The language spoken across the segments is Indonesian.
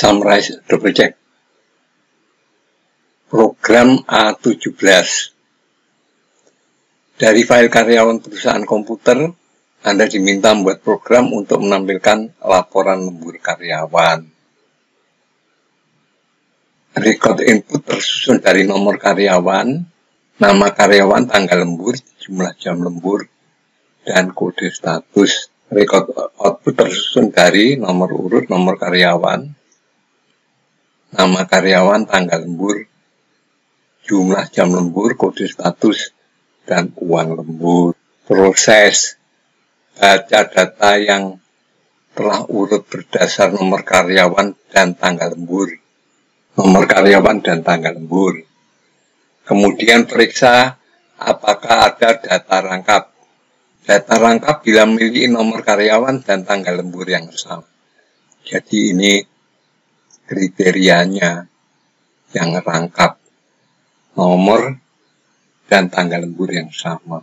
Summarize, double check. Program A17. Dari file karyawan perusahaan komputer, Anda diminta membuat program untuk menampilkan laporan lembur karyawan. Record input tersusun dari nomor karyawan, nama karyawan, tanggal lembur, jumlah jam lembur, dan kode status. Record output tersusun dari nomor urut nomor karyawan, nama karyawan, tanggal lembur, jumlah jam lembur, kode status, dan uang lembur. Proses baca data yang telah urut berdasar nomor karyawan dan tanggal lembur. Nomor karyawan dan tanggal lembur. Kemudian periksa apakah ada data rangkap. Data rangkap bila memiliki nomor karyawan dan tanggal lembur yang sama. Jadi ini kriterianya yang rangkap. Nomor dan tanggal lembur yang sama.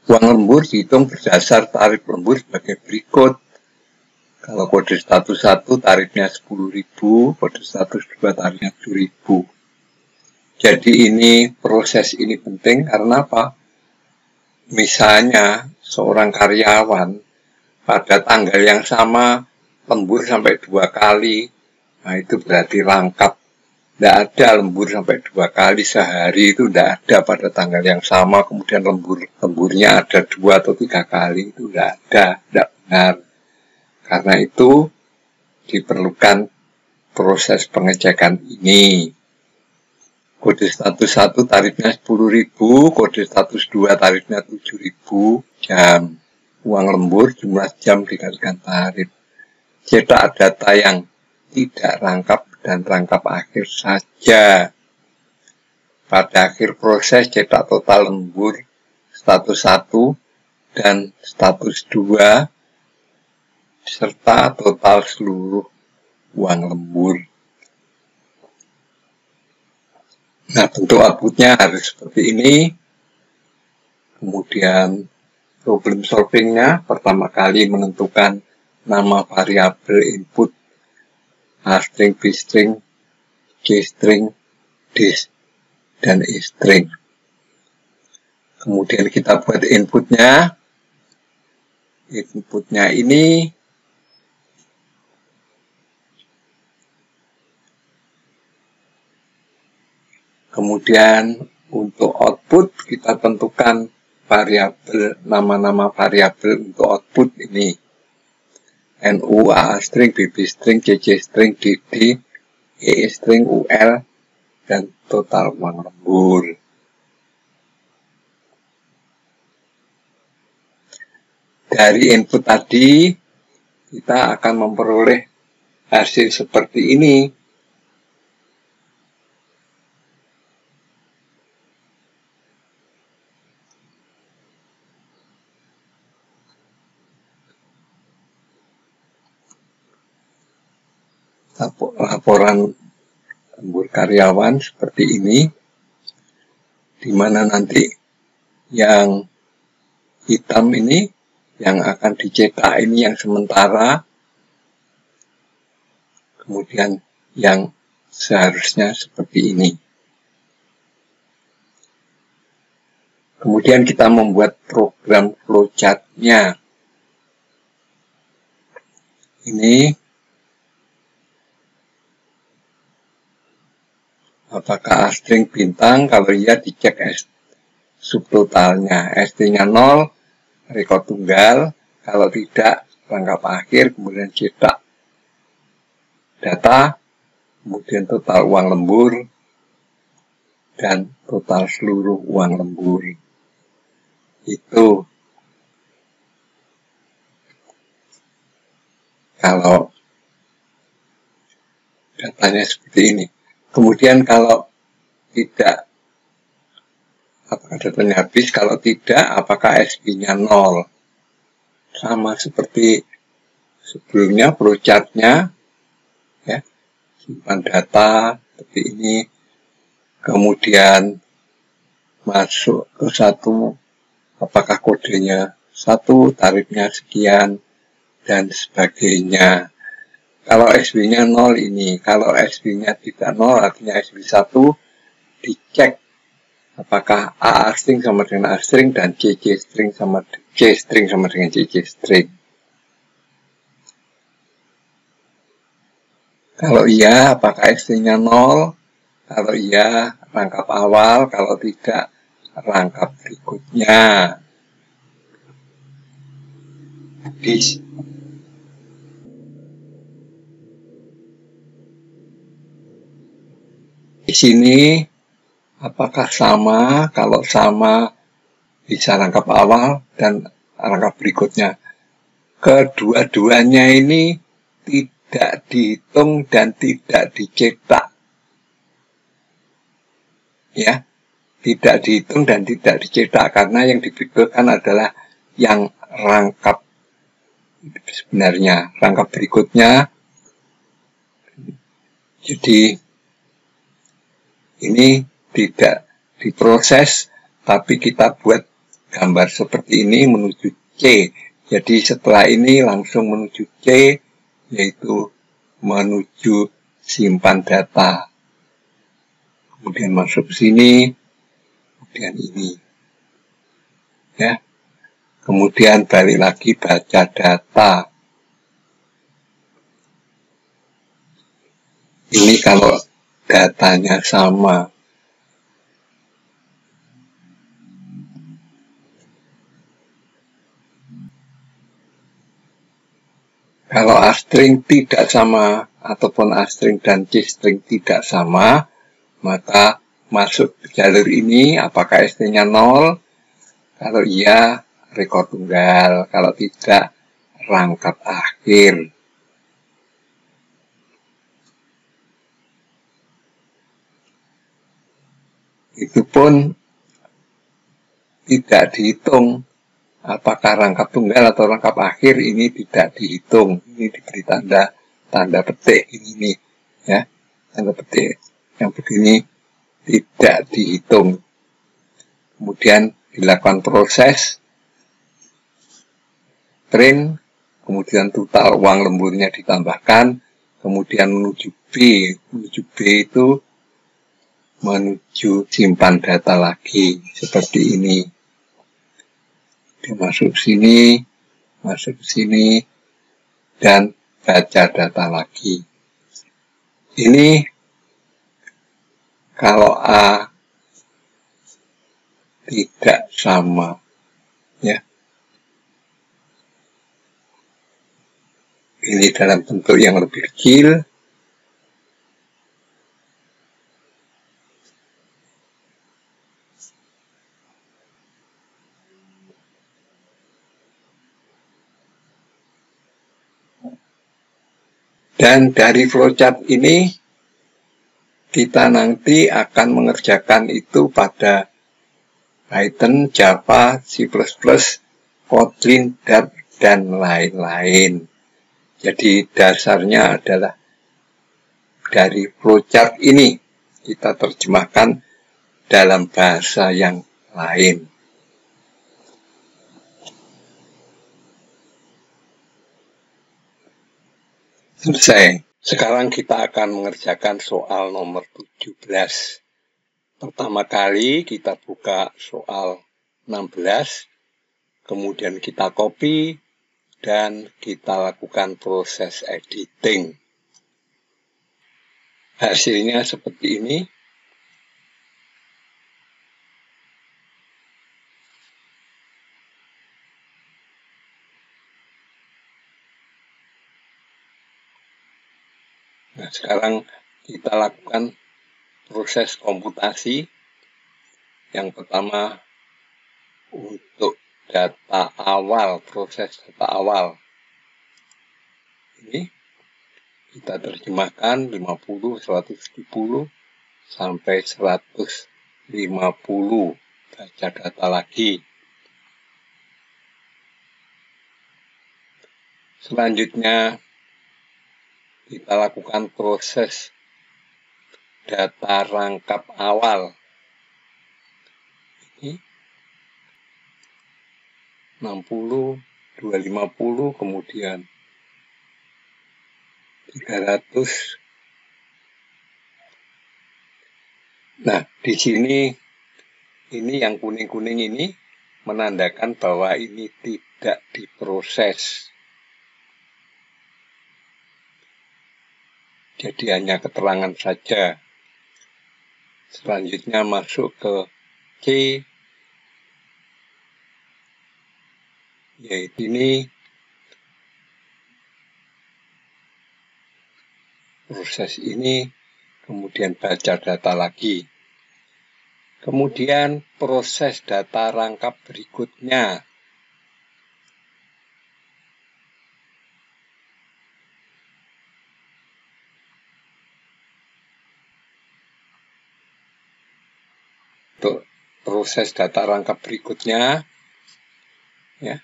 Uang lembur dihitung berdasar tarif lembur sebagai berikut. Kalau kode status 1 tarifnya 10.000, kode status 2 tarifnya 7.000. Jadi ini proses ini penting karena apa? Misalnya seorang karyawan pada tanggal yang sama lembur sampai 2 kali, nah itu berarti rangkap. Tidak ada lembur sampai 2 kali sehari, itu tidak ada pada tanggal yang sama, kemudian lemburnya ada 2 atau 3 kali, itu tidak ada, tidak benar. Karena itu diperlukan proses pengecekan ini. Kode status 1 tarifnya 10.000, kode status 2 tarifnya 7.000 jam. Uang lembur jumlah jam dikalikan tarif. Cetak data yang tidak rangkap dan rangkap akhir saja. Pada akhir proses cetak total lembur status 1 dan status 2 serta total seluruh uang lembur. Nah, bentuk outputnya harus seperti ini. Kemudian problem solvingnya pertama kali menentukan nama variabel input A string, B string, C string, D dan E string. Kemudian kita buat inputnya. Inputnya ini kemudian untuk output kita tentukan variabel, nama-nama variabel untuk output ini. NU, AA string, BB string, CC string, DD, EE string, UL, dan total uang lembur. Dari input tadi, kita akan memperoleh hasil seperti ini. Laporan lembur karyawan seperti ini, di mana nanti yang hitam ini yang akan dicetak ini yang sementara, kemudian yang seharusnya seperti ini. Kemudian kita membuat program flowchart-nya. Ini apakah A string bintang, kalau iya dicek subtotalnya. ST-nya 0, record tunggal, kalau tidak rangkap akhir, kemudian cetak data, kemudian total uang lembur, dan total seluruh uang lembur. Itu kalau datanya seperti ini. Kemudian kalau tidak, apakah datanya habis? Kalau tidak, apakah SB-nya 0? Sama seperti sebelumnya, flowchart-nya, ya, simpan data seperti ini. Kemudian masuk ke 1, apakah kodenya 1, tarifnya sekian, dan sebagainya. Kalau SB-nya 0 ini, kalau SB-nya tidak 0 artinya SB1 dicek apakah A string sama dengan A string dan C string sama dengan C string. Kalau iya, apakah SB-nya 0? Kalau iya, rangkap awal. Kalau tidak, rangkap berikutnya. Di sini, apakah sama? Kalau sama, bisa rangkap awal dan rangkap berikutnya. Kedua-duanya ini tidak dihitung dan tidak dicetak. Ya, tidak dihitung dan tidak dicetak karena yang dibutuhkan adalah yang rangkap sebenarnya, rangkap berikutnya. Jadi ini tidak diproses, tapi kita buat gambar seperti ini menuju C. Jadi setelah ini langsung menuju C, yaitu menuju simpan data. Kemudian masuk sini, kemudian ini. Ya. Kemudian balik lagi baca data. Ini kalau datanya sama. Kalau A string tidak sama ataupun A string dan C string tidak sama, maka masuk ke jalur ini apakah ST-nya 0? Kalau iya, rekor tunggal. Kalau tidak, rangkap akhir. Itu pun tidak dihitung. Apakah rangkap tunggal atau rangkap akhir ini tidak dihitung. Ini diberi tanda petik ini nih, ya, tanda petik yang begini tidak dihitung. Kemudian dilakukan proses print, kemudian total uang lemburnya ditambahkan, kemudian menuju B itu menuju simpan data lagi seperti ini. Dia masuk sini, dan baca data lagi. Ini kalau A tidak sama, ya. Ini dalam bentuk yang lebih kecil. Dan dari flowchart ini, kita nanti akan mengerjakan itu pada Python, Java, C++, Kotlin, Dart, dan lain-lain. Jadi dasarnya adalah dari flowchart ini kita terjemahkan dalam bahasa yang lain. Selesai. Sekarang kita akan mengerjakan soal nomor 17. Pertama kali kita buka soal 16, kemudian kita copy, dan kita lakukan proses editing. Hasilnya seperti ini. Nah, sekarang kita lakukan proses komputasi. Yang pertama, untuk data awal, proses data awal. Ini kita terjemahkan 50, 170, sampai 150. Baca data lagi. Selanjutnya, kita lakukan proses data rangkap awal. Ini 60, 250, kemudian 300. Nah, di sini ini yang kuning-kuning ini menandakan bahwa ini tidak diproses. Jadi hanya keterangan saja. Selanjutnya masuk ke C, yaitu ini proses ini, kemudian baca data lagi. Kemudian proses data rangkap berikutnya. Untuk proses data rangkap berikutnya, ya,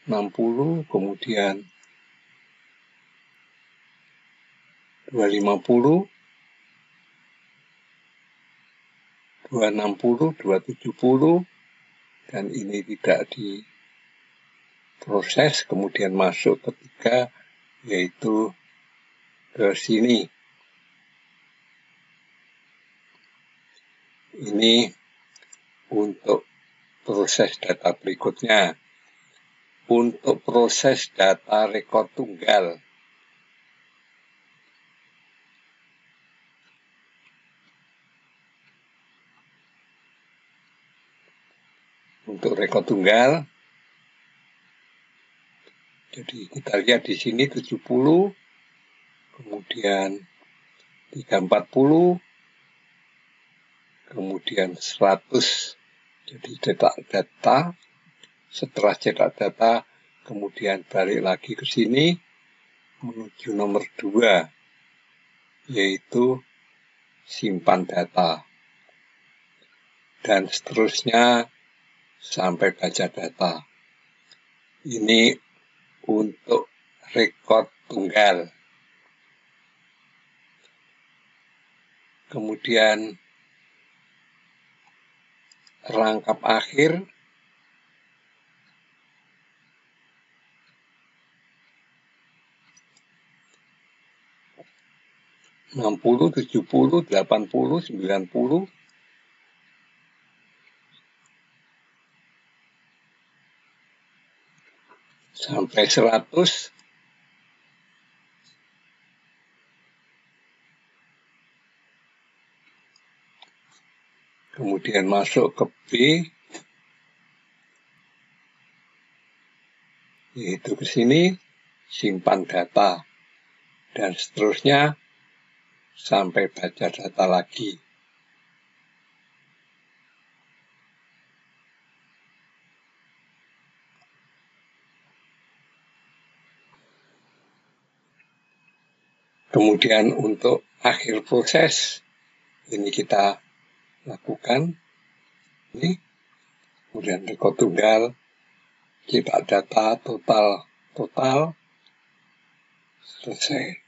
60, kemudian 250, 260, 270, dan ini tidak diproses, kemudian masuk ketiga, yaitu ke sini. Ini untuk proses data berikutnya. Untuk proses data rekor tunggal. Untuk rekor tunggal, jadi kita lihat di sini 70, kemudian 340, kemudian 100. Jadi cetak data, setelah cetak data, kemudian balik lagi ke sini, menuju nomor 2, yaitu simpan data. Dan seterusnya sampai baca data. Ini untuk rekor tunggal. Kemudian rangkap akhir, (60, 70, 80, 90), sampai 100. Kemudian masuk ke B, yaitu ke sini, simpan data. Dan seterusnya sampai baca data lagi. Kemudian untuk akhir proses, ini kita lakukan. Ini, kemudian rekor tunggal, cetak data, total, selesai.